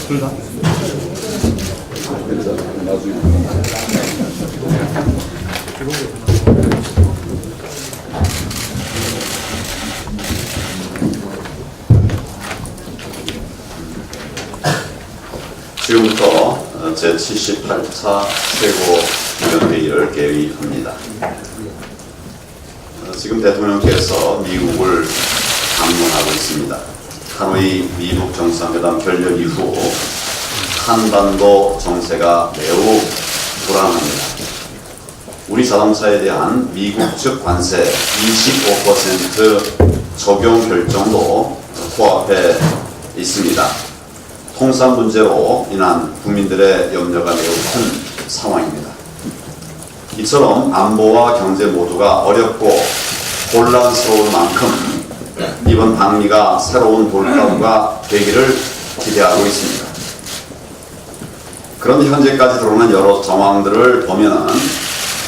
둘 다. 지금부터 제78차 최고위원회의를 개의합니다. 지금 대통령께서 미국을 방문하고 있습니다. 하노이 미국 정상회담 결렬 이후 한반도 정세가 매우 불안합니다. 우리 자동차에 대한 미국 측 관세 25% 적용 결정도 코앞에 있습니다. 통상 문제로 인한 국민들의 염려가 매우 큰 상황입니다. 이처럼 안보와 경제 모두가 어렵고 혼란스러울 만큼 이번 방미가 새로운 돌파구가 되기를 기대하고 있습니다. 그런데 현재까지 드러난 여러 정황들을 보면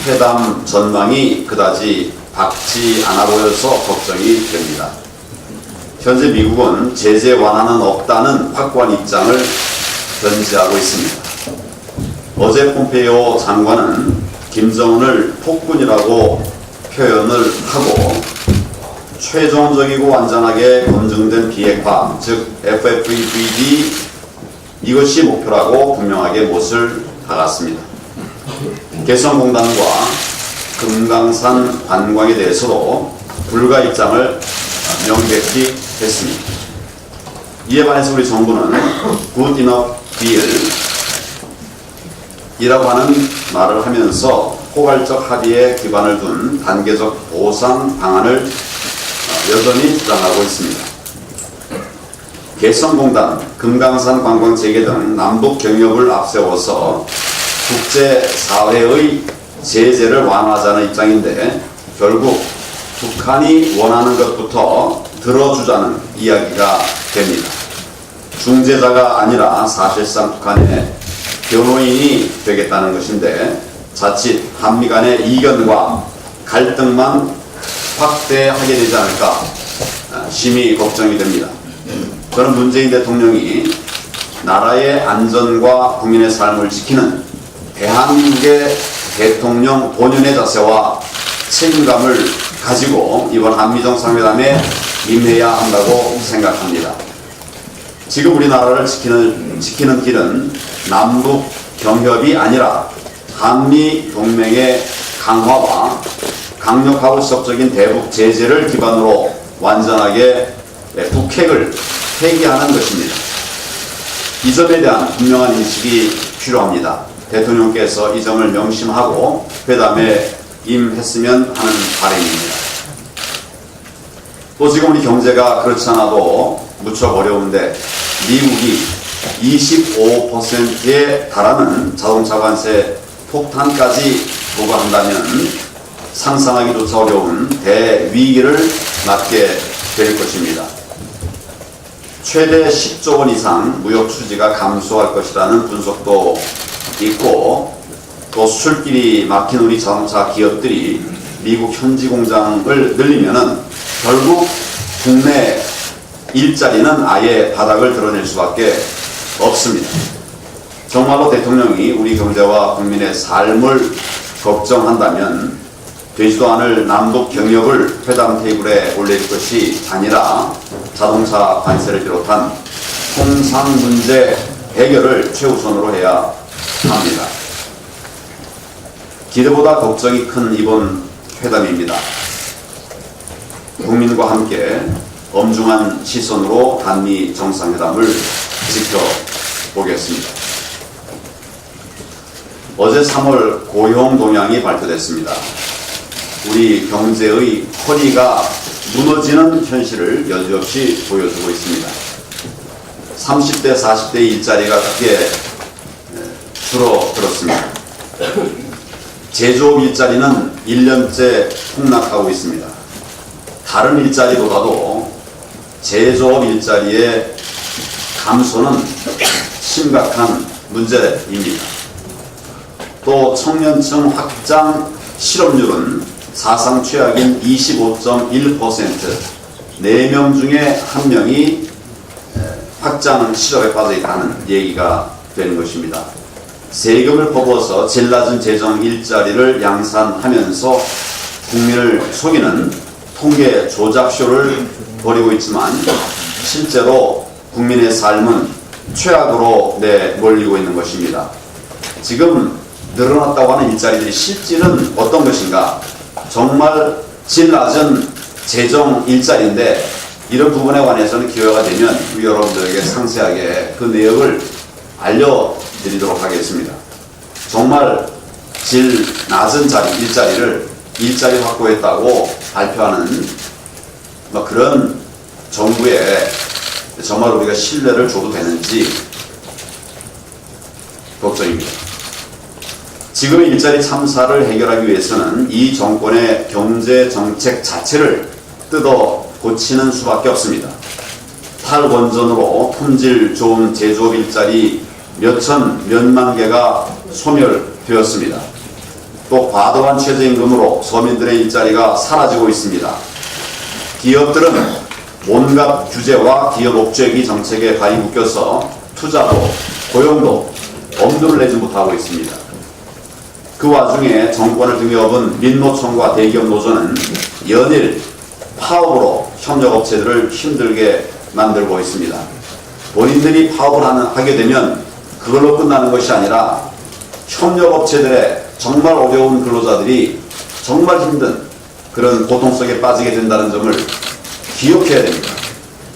회담 전망이 그다지 밝지 않아 보여서 걱정이 됩니다. 현재 미국은 제재 완화는 없다는 확고한 입장을 견지하고 있습니다. 어제 폼페이오 장관은 김정은을 폭군이라고 표현을 하고 최종적이고 완전하게 검증된 비핵화, 즉 FFVD 이것이 목표라고 분명하게 못을 박았습니다. 개성공단과 금강산 관광에 대해서도 불가 입장을 명백히 했습니다. 이에 반해서 우리 정부는 Good enough deal 이라고 하는 말을 하면서 포괄적 합의에 기반을 둔 단계적 보상 방안을 여전히 주장하고 있습니다. 개성공단, 금강산 관광 재개 등 남북 경협을 앞세워서 국제사회의 제재를 완화하자는 입장인데 결국 북한이 원하는 것부터 들어주자는 이야기가 됩니다. 중재자가 아니라 사실상 북한의 변호인이 되겠다는 것인데 자칫 한미 간의 이견과 갈등만 확대하게 되지 않을까 심히 걱정이 됩니다. 저는 문재인 대통령이 나라의 안전과 국민의 삶을 지키는 대한민국의 대통령 본연의 자세와 책임감을 가지고 이번 한미정상회담에 임해야 한다고 생각합니다. 지금 우리나라를 지키는 길은 남북 경협이 아니라 한미 동맹의 강화와 강력하고 지속적인 대북 제재를 기반으로 완전하게 북핵을 폐기하는 것입니다. 이 점에 대한 분명한 인식이 필요합니다. 대통령께서 이 점을 명심하고 회담에 임했으면 하는 바람입니다. 또 지금 우리 경제가 그렇지 않아도 무척 어려운데 미국이 25%에 달하는 자동차 관세 폭탄까지 부과한다면 상상하기조차 어려운 대위기를 맞게 될 것입니다. 최대 10조 원 이상 무역 수지가 감소할 것이라는 분석도 있고 또 수출길이 막힌 우리 자동차 기업들이 미국 현지 공장을 늘리면은 결국 국내 일자리는 아예 바닥을 드러낼 수밖에 없습니다. 정말로 대통령이 우리 경제와 국민의 삶을 걱정한다면 되지도 않을 남북 경협을 회담 테이블에 올릴 것이 아니라 자동차 관세를 비롯한 통상 문제 해결을 최우선으로 해야 합니다. 기대보다 걱정이 큰 이번 회담입니다. 국민과 함께 엄중한 시선으로 한미 정상회담을 보겠습니다. 어제 3월 고용 동향이 발표됐습니다. 우리 경제의 허리가 무너지는 현실을 여지없이 보여주고 있습니다. 30대, 40대 일자리가 크게 줄어들었습니다. 제조업 일자리는 1년째 폭락하고 있습니다. 다른 일자리보다도 제조업 일자리의 감소는 심각한 문제입니다. 또 청년층 확장 실업률은 사상 최악인 25.1%, 4명 중에 1명이 확장 실업에 빠져 있다는 얘기가 되는 것입니다. 세금을 퍼부어서 제일 낮은 재정 일자리를 양산하면서 국민을 속이는 통계 조작쇼를 벌이고 있지만 실제로 국민의 삶은 최악으로 내몰리고 있는 것입니다. 지금 늘어났다고 하는 일자리들이 실질은 어떤 것인가? 정말 질 낮은 재정 일자리인데 이런 부분에 관해서는 기회가 되면 여러분들에게 상세하게 그 내역을 알려드리도록 하겠습니다. 정말 질 낮은 일자리를 일자리 확보했다고 발표하는 그런 정부에 정말 우리가 신뢰를 줘도 되는지 걱정입니다. 지금의 일자리 참사를 해결하기 위해서는 이 정권의 경제 정책 자체를 뜯어 고치는 수밖에 없습니다. 탈원전으로 품질 좋은 제조업 일자리 몇만 개가 소멸되었습니다. 또 과도한 최저임금으로 서민들의 일자리가 사라지고 있습니다. 기업들은 온갖 규제와 기업 옥죄기 정책에 발이 묶여서 투자도 고용도 엄두를 내지 못하고 있습니다. 그 와중에 정권을 등에 업은 민노총과 대기업 노조는 연일 파업으로 협력업체들을 힘들게 만들고 있습니다. 본인들이 파업을 하게 되면 그걸로 끝나는 것이 아니라 협력업체들의 정말 어려운 근로자들이 정말 힘든 그런 고통 속에 빠지게 된다는 점을 기억해야 됩니다.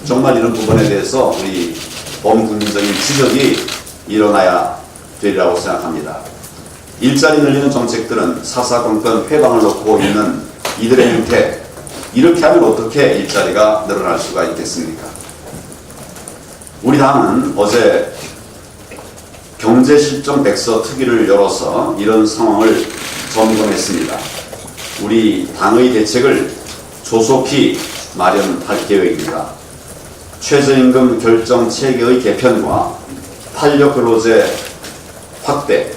정말 이런 부분에 대해서 우리 범국민적인 지적이 일어나야 되리라고 생각합니다. 일자리 늘리는 정책들은 사사건건 회방을 놓고 있는 이들의 형태, 이렇게 하면 어떻게 일자리가 늘어날 수가 있겠습니까? 우리 당은 어제 경제실정 백서 특위를 열어서 이런 상황을 점검했습니다. 우리 당의 대책을 조속히 마련할 계획입니다. 최저임금 결정 체계의 개편과 탄력근로제 확대,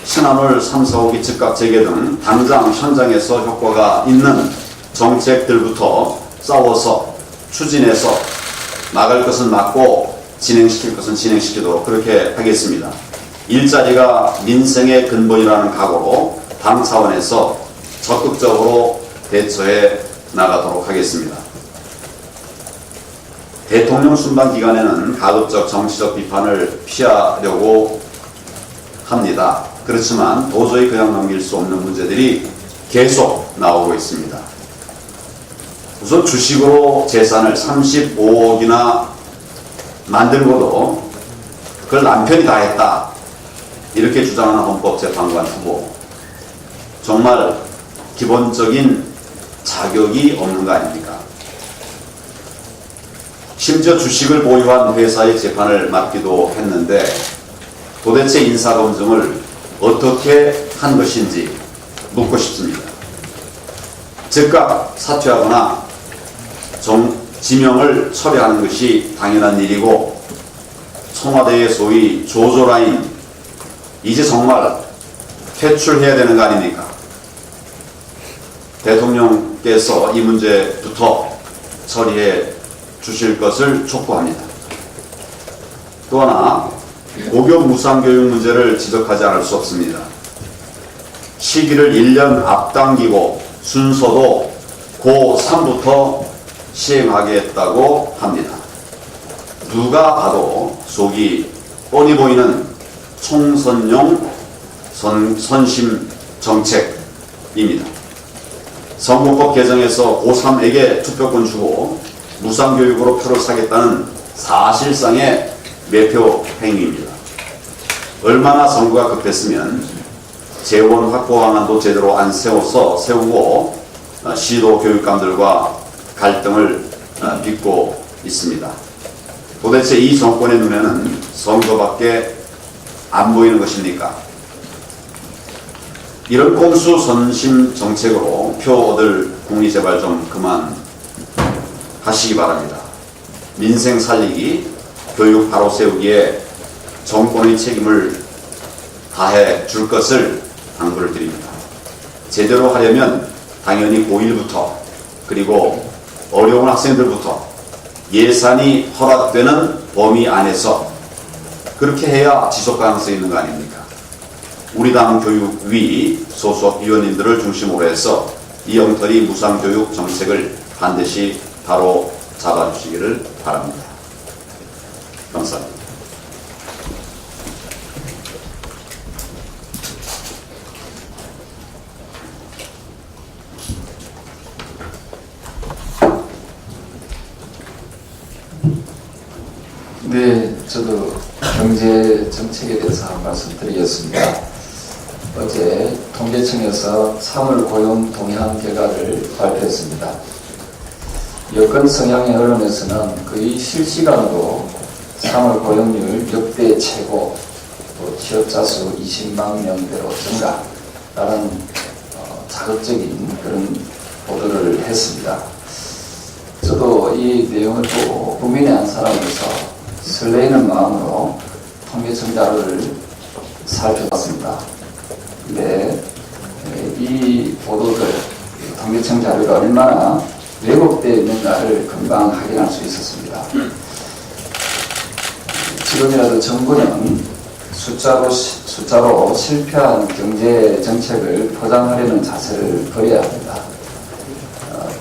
신한울 3, 4호기 즉각 재개 등 당장 현장에서 효과가 있는 정책들부터 싸워서 추진해서 막을 것은 막고 진행시킬 것은 진행시키도록 그렇게 하겠습니다. 일자리가 민생의 근본이라는 각오로 당 차원에서 적극적으로 대처해 나가도록 하겠습니다. 대통령 순방 기간에는 가급적 정치적 비판을 피하려고 합니다. 그렇지만 도저히 그냥 넘길 수 없는 문제들이 계속 나오고 있습니다. 우선 주식으로 재산을 35억이나 만들고도 그걸 남편이 다 했다, 이렇게 주장하는 헌법재판관 후보, 정말 기본적인 자격이 없는 거 아닙니까? 심지어 주식을 보유한 회사의 재판을 맡기도 했는데 도대체 인사검증을 어떻게 한 것인지 묻고 싶습니다. 즉각 사퇴하거나 지명을 철회하는 것이 당연한 일이고, 청와대의 소위 조조라인 이제 정말 퇴출해야 되는 거 아닙니까? 대통령께서 이 문제부터 처리해 주실 것을 촉구합니다. 또 하나, 고교 무상교육 문제를 지적하지 않을 수 없습니다. 시기를 1년 앞당기고 순서도 고3부터 시행하겠다고 합니다. 누가 봐도 속이 뻔히 보이는 총선용 선심 정책입니다. 선거법 개정에서 고3에게 투표권 주고 무상교육으로 표를 사겠다는 사실상의 매표 행위입니다. 얼마나 선거가 급했으면 재원 확보 방안도 제대로 안 세우고 시도 교육감들과 갈등을 빚고 있습니다. 도대체 이 정권의 눈에는 선거밖에 안 보이는 것입니까? 이런 꼼수 선심 정책으로 표 얻을 국리 제발 좀 그만 하시기 바랍니다. 민생 살리기, 교육 바로 세우기에 정권의 책임을 다해 줄 것을 당부를 드립니다. 제대로 하려면 당연히 고1부터 그리고 어려운 학생들부터 예산이 허락되는 범위 안에서 그렇게 해야 지속 가능성이 있는 거 아닙니까? 우리 당 교육위 소속 위원님들을 중심으로 해서 이영털이 무상교육 정책을 반드시 바로 잡아주시기를 바랍니다. 감사합니다. 네, 저도 경제 정책에 대해서 한 말씀 드리겠습니다. 어제 통계청에서 3월 고용 동향 결과를 발표했습니다. 여권 성향의 언론에서는 거의 실시간으로 3월 고용률 역대 최고, 또 취업자 수 20만 명대로 증가라는 자극적인 그런 보도를 했습니다. 저도 이 내용을 보고 국민의 한 사람으로서 설레이는 마음으로 통계청 자료를 살펴봤습니다. 근데 이 보도들, 통계청 자료가 얼마나 왜곡되어 있는가를 금방 확인할 수 있었습니다. 지금이라도 정부는 숫자로 실패한 경제 정책을 포장하려는 자세를 버려야 합니다.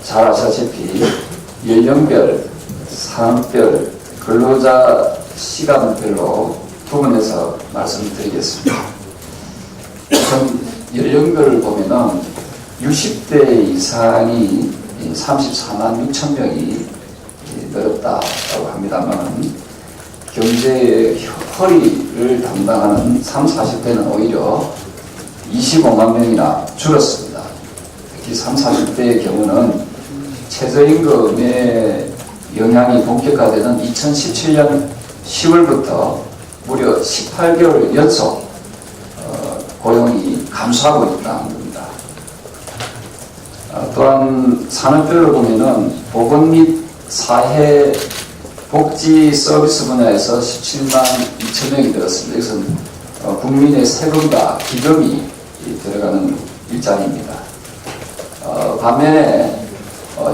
잘 아시다시피 연령별, 산업별, 근로자 시간별로 구분해서 말씀드리겠습니다. 우선 연령별을 보면은 60대 이상이 34만 6천 명이 늘었다고 합니다만 경제의 허리를 담당하는 30, 40대는 오히려 25만 명이나 줄었습니다. 특히 30, 40대의 경우는 최저임금의 영향이 본격화되는 2017년 10월부터 무려 18개월 연속 고용이 감소하고 있다는 겁니다. 또한 산업별로 보면은 보건 및 사회 복지 서비스 분야에서 17만 2천 명이 늘었습니다. 이것은 국민의 세금과 기금이 들어가는 일자리입니다. 반면에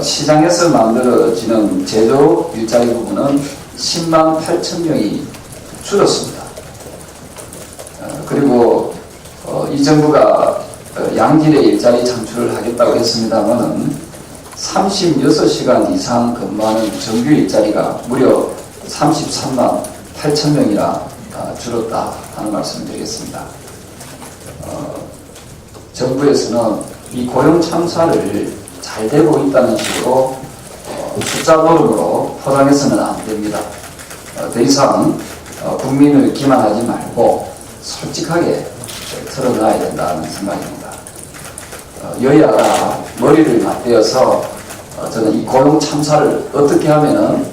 시장에서 만들어지는 제조 일자리 부분은 10만 8천 명이 줄었습니다. 그리고 이 정부가 양질의 일자리 창출을 하겠다고 했습니다만 36시간 이상 근무하는 정규 일자리가 무려 33만 8천 명이나 줄었다 하는 말씀을 드리겠습니다. 정부에서는 이 고용 참사를 잘 되고 있다는 식으로 숫자 노름으로 포장해서는 안 됩니다. 더 이상 국민을 기만하지 말고 솔직하게 털어놔야 된다는 생각입니다. 여야가 머리를 맞대어서 저는 이 고용 참사를 어떻게 하면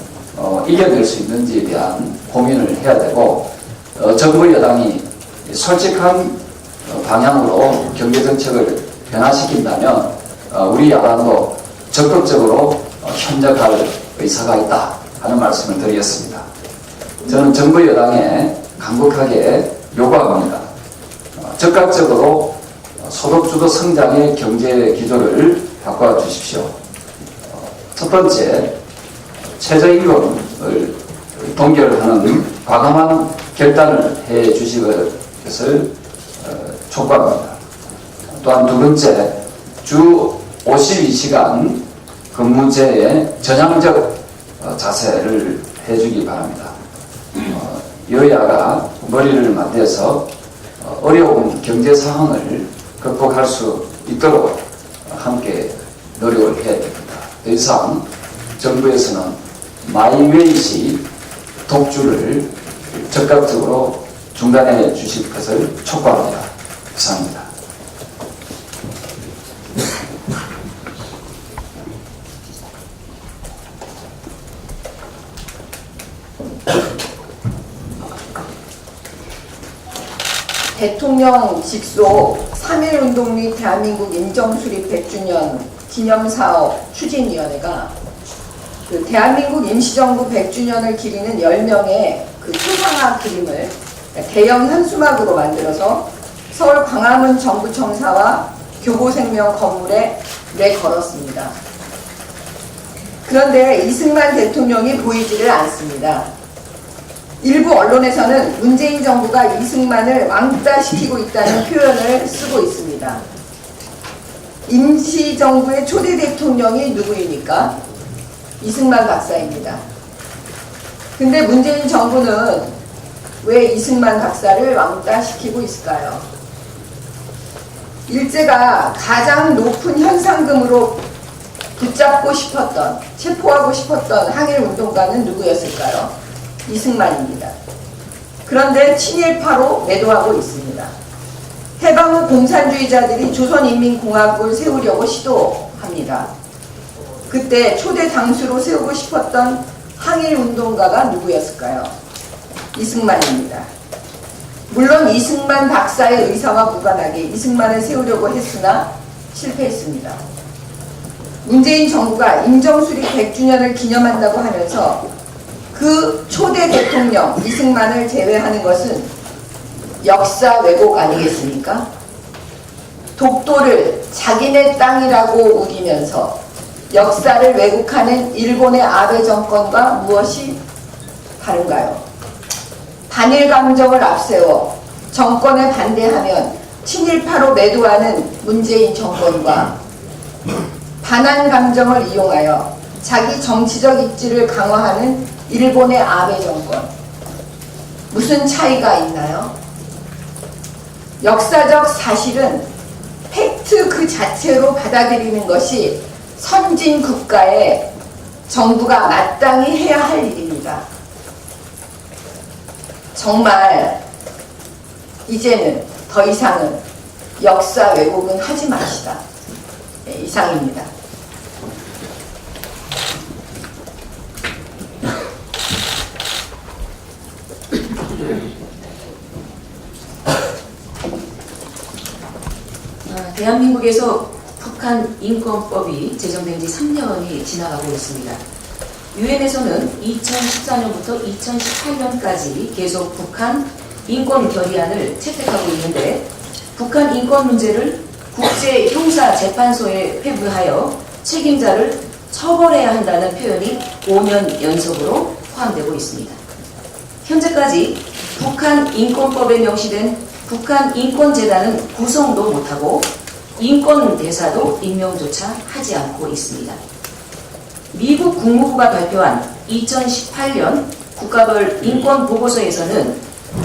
이겨낼 수 있는지에 대한 고민을 해야 되고 정부 여당이 솔직한 방향으로 경제정책을 변화시킨다면 우리 야당도 적극적으로 협력할 의사가 있다 하는 말씀을 드리겠습니다. 저는 정부 여당에 간곡하게 요구합니다. 즉각적으로 소득주도 성장의 경제 기조를 바꿔 주십시오. 첫 번째, 최저임금을 동결하는 과감한 결단을 해 주실 것을 촉구합니다. 또한 두 번째, 주 52시간 근무제의 전향적 자세를 해주기 바랍니다. 여야가 머리를 맞대서 어려운 경제 상황을 극복할 수 있도록 함께 노력을 해야 됩니다. 더 이상 정부에서는 마이웨이식 독주를 적극적으로 중단해 주실 것을 촉구합니다. 이상입니다. 대통령 직속 3.1운동 및 대한민국 임정수립 100주년 기념사업 추진위원회가 그 대한민국 임시정부 100주년을 기리는 10명의 그 초상화 그림을 대형 현수막으로 만들어서 서울 광화문 정부청사와 교보생명 건물에 내걸었습니다. 그런데 이승만 대통령이 보이지를 않습니다. 일부 언론에서는 문재인 정부가 이승만을 왕따시키고 있다는 표현을 쓰고 있습니다. 임시정부의 초대 대통령이 누구입니까? 이승만 박사입니다. 근데 문재인 정부는 왜 이승만 박사를 왕따시키고 있을까요? 일제가 가장 높은 현상금으로 붙잡고 싶었던, 체포하고 싶었던 항일운동가는 누구였을까요? 이승만입니다. 그런데 친일파로 매도하고 있습니다. 해방 후 공산주의자들이 조선인민공화국을 세우려고 시도합니다. 그때 초대 당수로 세우고 싶었던 항일운동가가 누구였을까요? 이승만입니다. 물론 이승만 박사의 의사와 무관하게 이승만을 세우려고 했으나 실패했습니다. 문재인 정부가 임정수립 100주년을 기념한다고 하면서 그 초대 대통령 이승만을 제외하는 것은 역사 왜곡 아니겠습니까? 독도를 자기네 땅이라고 우기면서 역사를 왜곡하는 일본의 아베 정권과 무엇이 다른가요? 반일 감정을 앞세워 정권에 반대하면 친일파로 매도하는 문재인 정권과 반한 감정을 이용하여 자기 정치적 입지를 강화하는 일본의 아베 정권, 무슨 차이가 있나요? 역사적 사실은 팩트 그 자체로 받아들이는 것이 선진 국가의 정부가 마땅히 해야 할 일입니다. 정말 이제는 더 이상은 역사 왜곡은 하지 마시다. 네, 이상입니다. 대한민국에서 북한 인권법이 제정된 지 3년이 지나가고 있습니다. 유엔에서는 2014년부터 2018년까지 계속 북한 인권 결의안을 채택하고 있는데 북한 인권 문제를 국제형사재판소에 회부하여 책임자를 처벌해야 한다는 표현이 5년 연속으로 포함되고 있습니다. 현재까지 북한 인권법에 명시된 북한 인권재단은 구성도 못하고 인권대사도 임명조차 하지 않고 있습니다. 미국 국무부가 발표한 2018년 국가별 인권보고서에서는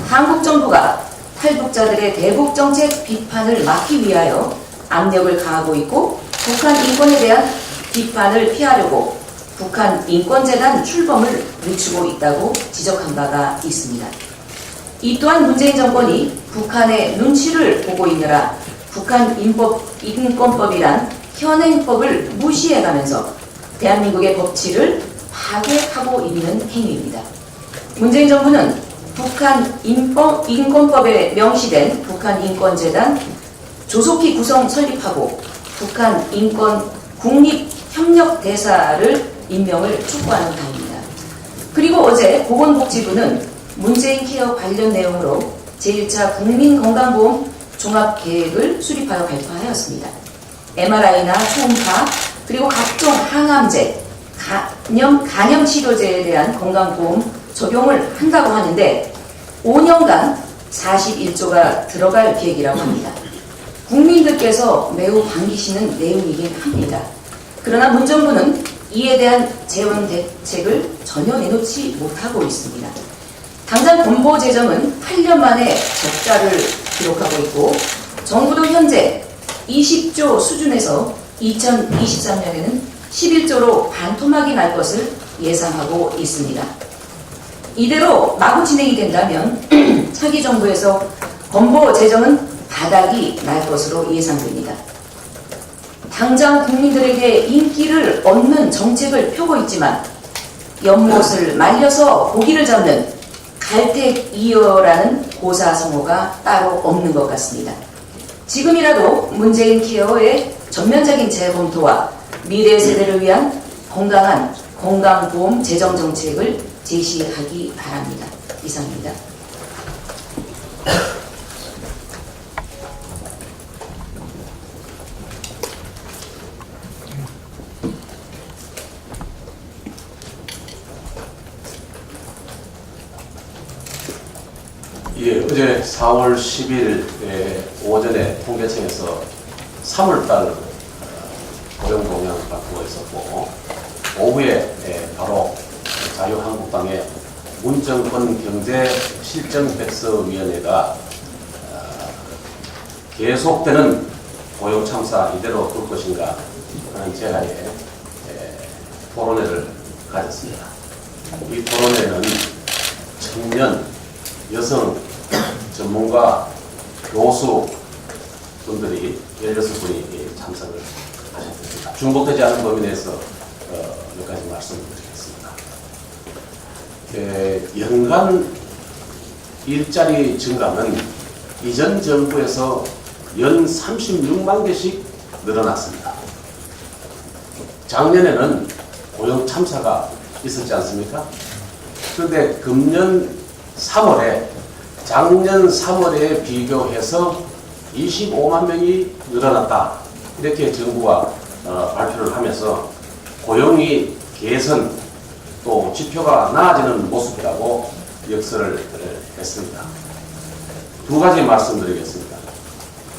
한국 정부가 탈북자들의 대북정책 비판을 막기 위하여 압력을 가하고 있고 북한 인권에 대한 비판을 피하려고 북한 인권재단 출범을 늦추고 있다고 지적한 바가 있습니다. 이 또한 문재인 정권이 북한의 눈치를 보고 있느라 북한 인권법이란 현행법을 무시해가면서 대한민국의 법치를 파괴하고 있는 행위입니다. 문재인 정부는 북한 인권법에 명시된 북한 인권재단 조속히 구성 설립하고 북한 인권 국립협력대사를 임명을 촉구하는 바입니다. 그리고 어제 보건복지부는 문재인 케어 관련 내용으로 제1차 국민건강보험 종합계획을 수립하여 발표하였습니다. MRI나 초음파 그리고 각종 항암제, 간염 치료제에 대한 건강보험 적용을 한다고 하는데 5년간 41조가 들어갈 계획이라고 합니다. 국민들께서 매우 반기시는 내용이긴 합니다. 그러나 문정부는 이에 대한 재원 대책을 전혀 내놓지 못하고 있습니다. 당장 건보 재정은 8년 만에 적자를 기록하고 있고 정부도 현재 20조 수준에서 2023년에는 11조로 반토막이 날 것을 예상하고 있습니다. 이대로 마구 진행이 된다면 차기 정부에서 건보 재정은 바닥이 날 것으로 예상됩니다. 당장 국민들에게 인기를 얻는 정책을 펴고 있지만 연못을 말려서 고기를 잡는 갈택이어라는 고사성어가 따로 없는 것 같습니다. 지금이라도 문재인 케어의 전면적인 재검토와 미래 세대를 위한 건강한 건강보험 재정 정책을 제시하기 바랍니다. 이상입니다. 예, 어제 4월 10일 오전에 통계청에서 3월달 고용 동향 발표가 있었고, 오후에 바로 자유한국당의 문정권 경제실정백서위원회가 계속되는 고용 참사 이대로 둘 것인가 하는 제안에 토론회를 가졌습니다. 이 토론회는 청년, 여성, 전문가, 교수 분들이 16분이 참석을 하셨습니다. 중복되지 않은 범위 내에서 몇 가지 말씀을 드리겠습니다. 연간 일자리 증가는 이전 정부에서 연 36만 개씩 늘어났습니다. 작년에는 고용 참사가 있었지 않습니까? 그런데 금년 3월에 작년 3월에 비교해서 25만 명이 늘어났다. 이렇게 정부가 발표를 하면서 고용이 개선 또 지표가 나아지는 모습이라고 역설을 했습니다. 두 가지 말씀드리겠습니다.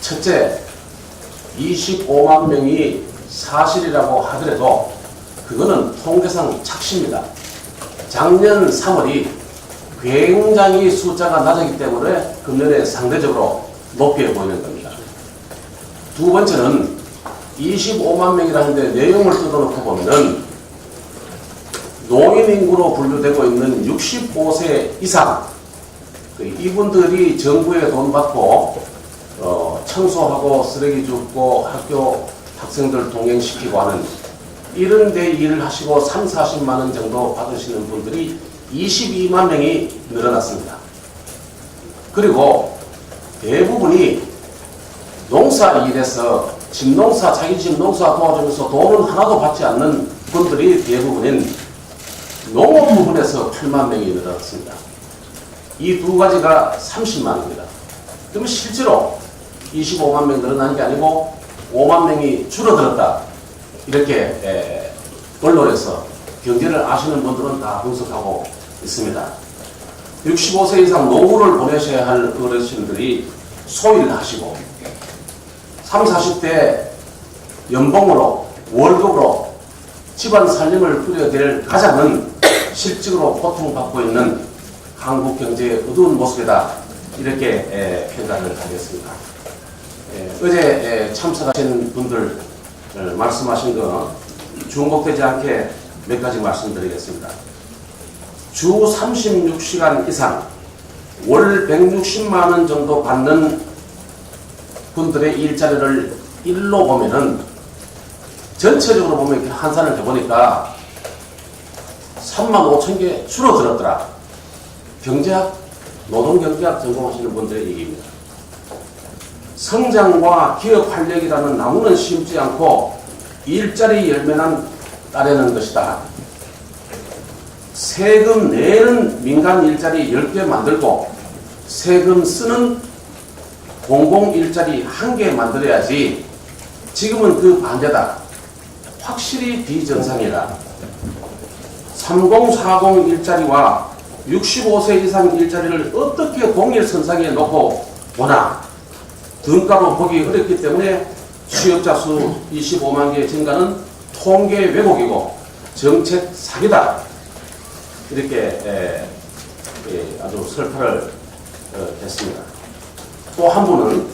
첫째, 25만 명이 사실이라고 하더라도 그거는 통계상 착시입니다. 작년 3월이 굉장히 숫자가 낮았기 때문에 금년에 상대적으로 높게 보이는 겁니다. 두 번째는 25만 명이라는데 내용을 뜯어놓고 보면은 노인인구로 분류되고 있는 65세 이상 이분들이 정부에 돈 받고 청소하고 쓰레기 줍고 학교 학생들 동행시키고 하는 이런 데 일을 하시고 3, 40만 원 정도 받으시는 분들이 22만 명이 늘어났습니다. 그리고 대부분이 농사 일에서 집농사, 자기 집 농사 도와주면서 돈은 하나도 받지 않는 분들이 대부분인 농업 부분에서 8만 명이 늘어났습니다. 이 두 가지가 30만입니다. 그러면 실제로 25만 명 늘어나는 게 아니고 5만 명이 줄어들었다. 이렇게 언론에서 경제를 아시는 분들은 다 분석하고 있습니다. 65세 이상 노후를 보내셔야 할 어르신들이 소일을 하시고 30, 40대 연봉으로 월급으로 집안 살림을 꾸려야 될 가장은 실직으로 고통받고 있는 한국 경제의 어두운 모습이다. 이렇게 평가를 하겠습니다. 어제 참석하신 분들 말씀하신 거 중복되지 않게 몇 가지 말씀드리겠습니다. 주 36시간 이상 월 160만 원 정도 받는 분들의 일자리를 일로 보면은 전체적으로 보면 이렇게 환산을 해보니까 3만 5천 개 줄어들었더라. 경제학, 노동경제학 전공하시는 분들의 얘기입니다. 성장과 기업 활력이라는 나무는 심지 않고 일자리 열매만 따내는 것이다. 세금 내는 민간 일자리 10개 만들고 세금 쓰는 공공 일자리 1개 만들어야지. 지금은 그 반대다. 확실히 비정상이다. 3040 일자리와 65세 이상 일자리를 어떻게 동일선상에 놓고 보나. 등가로 보기 어렵기 때문에 취업자 수 25만 개 증가는 통계 왜곡이고 정책 사기다. 이렇게 아주 설파를 했습니다. 또 한 분은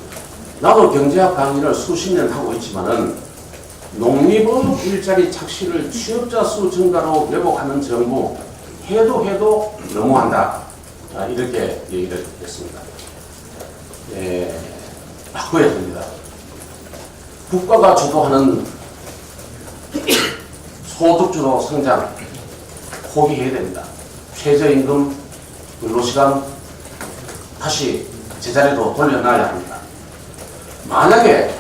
나도 경제학 강의를 수십 년 하고 있지만은 농립업 일자리 착시를 취업자 수 증가로 왜곡하는 정부 해도 너무한다. 이렇게 얘기를 했습니다. 바꿔야 됩니다. 국가가 주도하는 소득주도 성장 포기해야 됩니다. 최저임금, 근로시간 다시 제자리로 돌려놔야 합니다. 만약에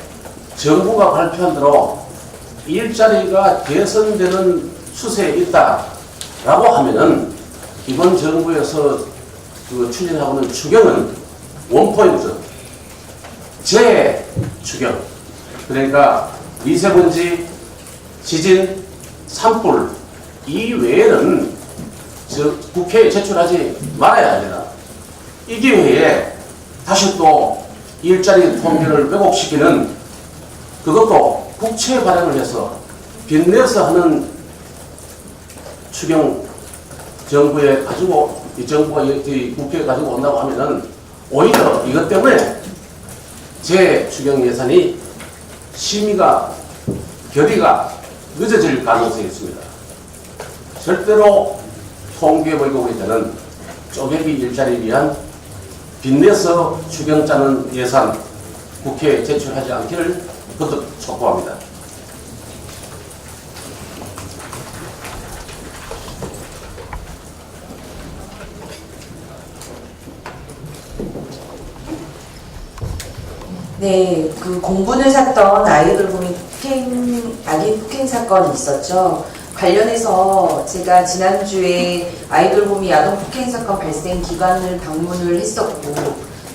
정부가 발표한 대로 일자리가 개선되는 추세에 있다라고 하면은 이번 정부에서 추진하고 있는 추경은 원포인트 재추경, 그러니까 미세먼지, 지진, 산불 이외에는 국회에 제출하지 말아야 합니다. 이 기회에 다시 또 일자리 통계를 왜곡시키는, 그것도 국채 발행을 해서 빚내서 하는 추경 정부에 가지고, 이 정부가 이 국회에 가지고 온다고 하면은 오히려 이것 때문에 재추경 예산이 심의가, 결의가 늦어질 가능성이 있습니다. 절대로 통계 왜곡에서는 쪼개기 일자리를 위한 빚내서 추경 짜는 예산 국회에 제출하지 않기를 거듭 촉구합니다. 네, 그 공분을 샀던 아이돌 보미 아기 폭행 사건이 있었죠. 관련해서 제가 지난주에 아이돌 보미 아동 폭행 사건 발생 기관을 방문을 했었고,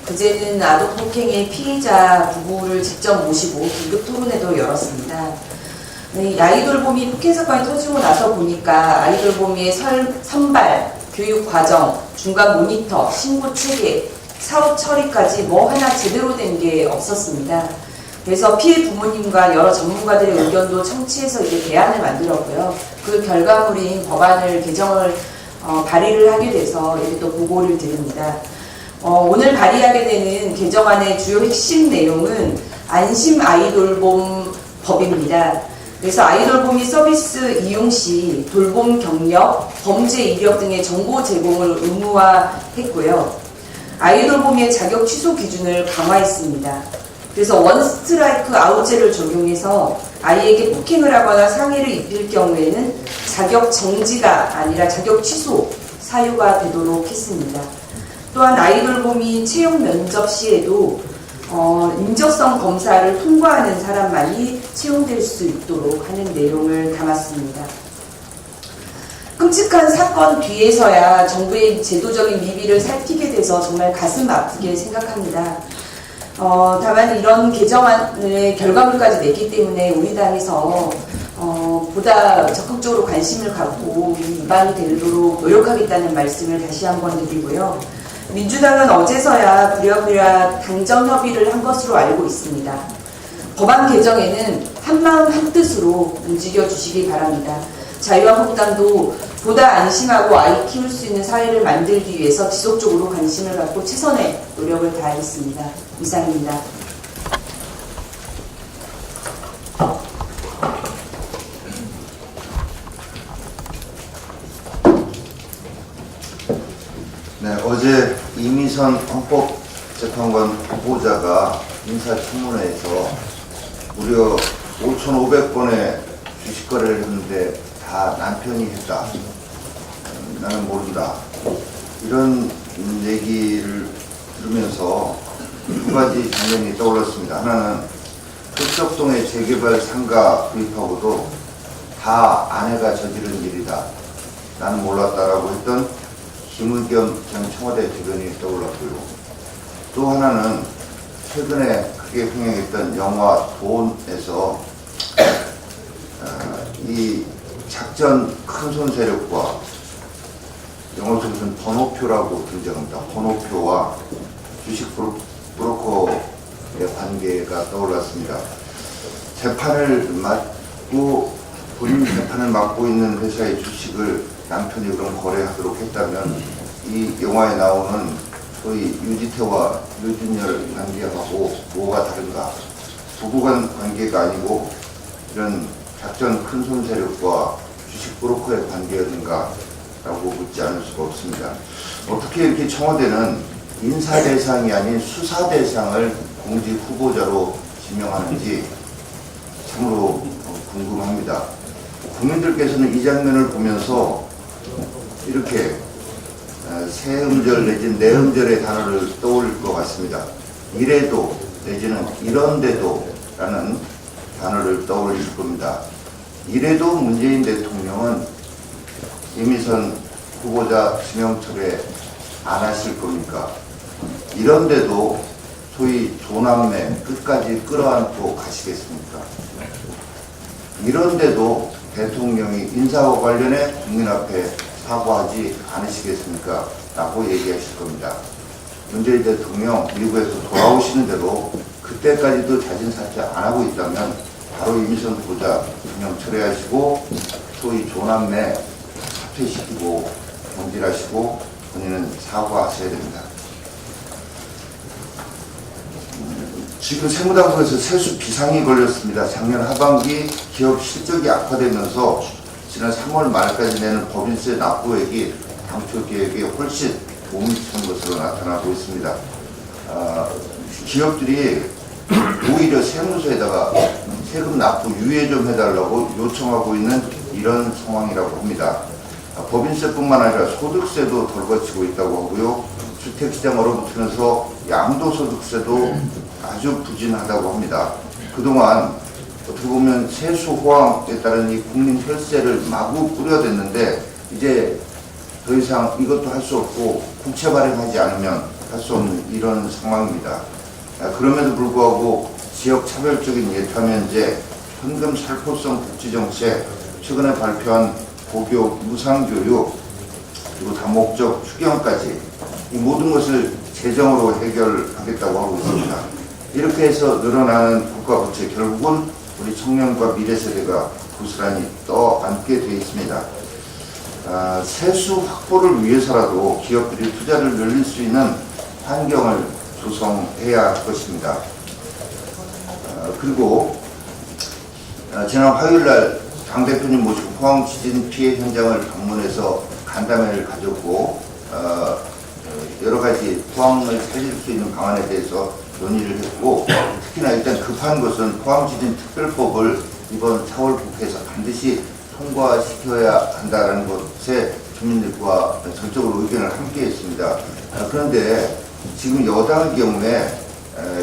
그제는 아동 폭행의 피해자 부부를 직접 모시고 긴급 토론회도 열었습니다. 네, 아이돌 보미 폭행 사건이 터지고 나서 보니까 아이돌 보미의 선발, 교육 과정, 중간 모니터, 신고 체계, 사업 처리까지 뭐 하나 제대로 된 게 없었습니다. 그래서 피해 부모님과 여러 전문가들의 의견도 청취해서 이제 대안을 만들었고요. 그 결과물인 법안을 개정을 발의를 하게 돼서 이렇게 또 보고를 드립니다. 오늘 발의하게 되는 개정안의 주요 핵심 내용은 안심 아이돌봄 법입니다. 그래서 아이돌봄이 서비스 이용 시 돌봄 경력, 범죄 이력 등의 정보 제공을 의무화했고요. 아이돌봄의 자격 취소 기준을 강화했습니다. 그래서 원 스트라이크 아웃제를 적용해서 아이에게 폭행을 하거나 상해를 입힐 경우에는 자격 정지가 아니라 자격 취소 사유가 되도록 했습니다. 또한 아이돌봄이 채용 면접 시에도 인적성 검사를 통과하는 사람만이 채용될 수 있도록 하는 내용을 담았습니다. 끔찍한 사건 뒤에서야 정부의 제도적인 미비를 살피게 돼서 정말 가슴 아프게 생각합니다. 다만 이런 개정안의 결과물까지 냈기 때문에 우리 당에서 보다 적극적으로 관심을 갖고 위반이 되도록 노력하겠다는 말씀을 다시 한번 드리고요. 민주당은 어제서야 부랴부랴 당정 협의를 한 것으로 알고 있습니다. 법안 개정에는 한마음 한뜻으로 움직여 주시기 바랍니다. 자유한국당도 보다 안심하고 아이 키울 수 있는 사회를 만들기 위해서 지속적으로 관심을 갖고 최선의 노력을 다하겠습니다. 이상입니다. 네, 어제 이미선 헌법재판관 후보자가 인사청문회에서 무려 5,500건의 주식 거래를 했는데 다 남편이 했다. 나는 모른다. 이런 얘기를 들으면서 두 가지 장면이 떠올랐습니다. 하나는 흑석동의 재개발 상가 구입하고도 다 아내가 저지른 일이다. 나는 몰랐다라고 했던 김의겸 전 청와대 대변인이 떠올랐고요. 또 하나는 최근에 크게 흥행했던 영화 돈에서 이 작전 큰손 세력과 영어 속에서는 번호표라고 등장합니다. 번호표와 주식 브로커의 관계가 떠올랐습니다. 재판을 맡고 본인 재판을 맡고 있는 회사의 주식을 남편이 그럼 거래하도록 했다면 이 영화에 나오는 소위 유지태와 유준열 관계하고 뭐가 다른가? 부부간 관계가 아니고 이런 작전 큰손 세력과 주식 브로커의 관계였는가? 라고 묻지 않을 수가 없습니다. 어떻게 이렇게 청와대는 인사 대상이 아닌 수사 대상을 공직 후보자로 지명하는지 참으로 궁금합니다. 국민들께서는 이 장면을 보면서 이렇게 세 음절 내지는 네 음절의 단어를 떠올릴 것 같습니다. 이래도 내지는 이런데도 라는 단어를 떠올릴 겁니다. 이래도 문재인 대통령은 이미선 후보자 지명 철회 안 하실 겁니까? 이런데도 소위 조남매 끝까지 끌어안고 가시겠습니까? 이런데도 대통령이 인사와 관련해 국민 앞에 사과하지 않으시겠습니까? 라고 얘기하실 겁니다. 문재인 대통령 미국에서 돌아오시는 대로 그때까지도 자진 사퇴 안 하고 있다면 바로 이미선 후보자 지명 철회하시고 소위 조남매 사퇴시키고 경질하시고 본인은 사과하셔야 됩니다. 지금 세무당국에서 세수 비상이 걸렸습니다. 작년 하반기 기업 실적이 악화되면서 지난 3월 말까지 내는 법인세 납부액이 당초 계획에 훨씬 못 미치는 것으로 나타나고 있습니다. 기업들이 오히려 세무서에다가 세금 납부 유예 좀 해달라고 요청하고 있는 이런 상황이라고 합니다. 법인세뿐만 아니라 소득세도 덜 거치고 있다고 하고요. 주택시장 얼어붙으면서 양도소득세도 아주 부진하다고 합니다. 그동안 어떻게 보면 세수 호황에 따른 이 국민 혈세를 마구 뿌려댔는데 이제 더 이상 이것도 할 수 없고 국채 발행하지 않으면 할 수 없는 이런 상황입니다. 그럼에도 불구하고 지역 차별적인 예타면제, 현금 살포성 복지정책, 최근에 발표한 고교 무상교육, 그리고 다목적 추경까지 이 모든 것을 재정으로 해결하겠다고 하고 있습니다. 이렇게 해서 늘어나는 국가 부채, 결국은 우리 청년과 미래 세대가 고스란히 떠안게 되어 있습니다. 세수 확보를 위해서라도 기업들이 투자를 늘릴 수 있는 환경을 조성해야 할 것입니다. 그리고 지난 화요일날 당대표님 모시고 포항 지진 피해 현장을 방문해서 간담회를 가졌고 여러 가지 포항을 살릴 수 있는 방안에 대해서 논의를 했고, 특히나 일단 급한 것은 포항 지진 특별법을 이번 4월 국회에서 반드시 통과시켜야 한다는 것에 주민들과 전적으로 의견을 함께 했습니다. 그런데 지금 여당의 경우에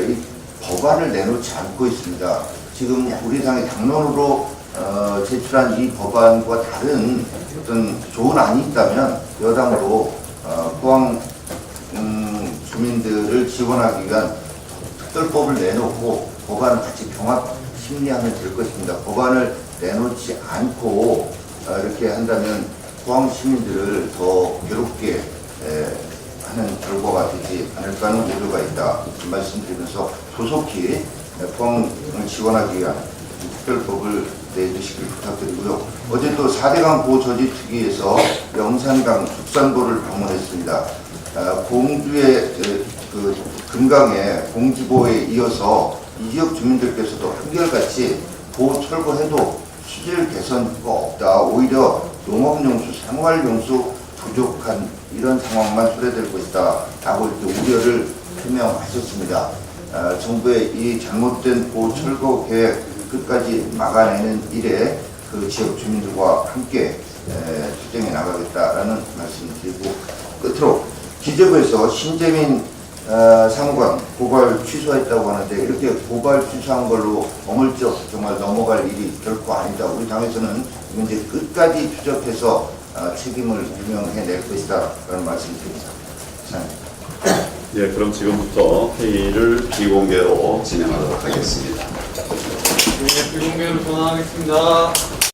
이 법안을 내놓지 않고 있습니다. 지금 우리 당의 당론으로 제출한 이 법안과 다른 어떤 좋은 안이 있다면 여당으로 포항 주민들을 지원하기 위한 특별법을 내놓고 법안을 같이 병합 심리하면 될 것입니다. 법안을 내놓지 않고 이렇게 한다면 포항 시민들을 더 괴롭게 하는 결과가 되지 않을까 하는 우려가 있다 말씀드리면서 조속히 포항을 지원하기 위한 특별법을 내주시길 부탁드리고요. 어제 또 4대강 고저지특위에서 영산강 축산고를 방문했습니다. 공주의 그 금강의 공지보에 이어서 이 지역 주민들께서도 한결같이 보호 철거해도 수질 개선가 없다. 오히려 농업용수, 생활용수 부족한 이런 상황만 초래될 것이다. 라고 이렇게 우려를 표명하셨습니다. 정부의 이 잘못된 보호 철거 계획 끝까지 막아내는 일에 그 지역 주민들과 함께 투쟁해 나가겠다라는 말씀을 드리고, 끝으로 기재부에서 신재민 사무관 고발 취소했다고 하는데 이렇게 고발 취소한 걸로 어물쩍 정말 넘어갈 일이 결코 아니다. 우리 당에서는 이 문제 끝까지 추적해서 책임을 규명해낼 것이다 라는 말씀을 드립니다. 감사합니다. 예, 그럼 지금부터 회의를 비공개로 진행하도록 하겠습니다. 네, 비공개로 전환하겠습니다.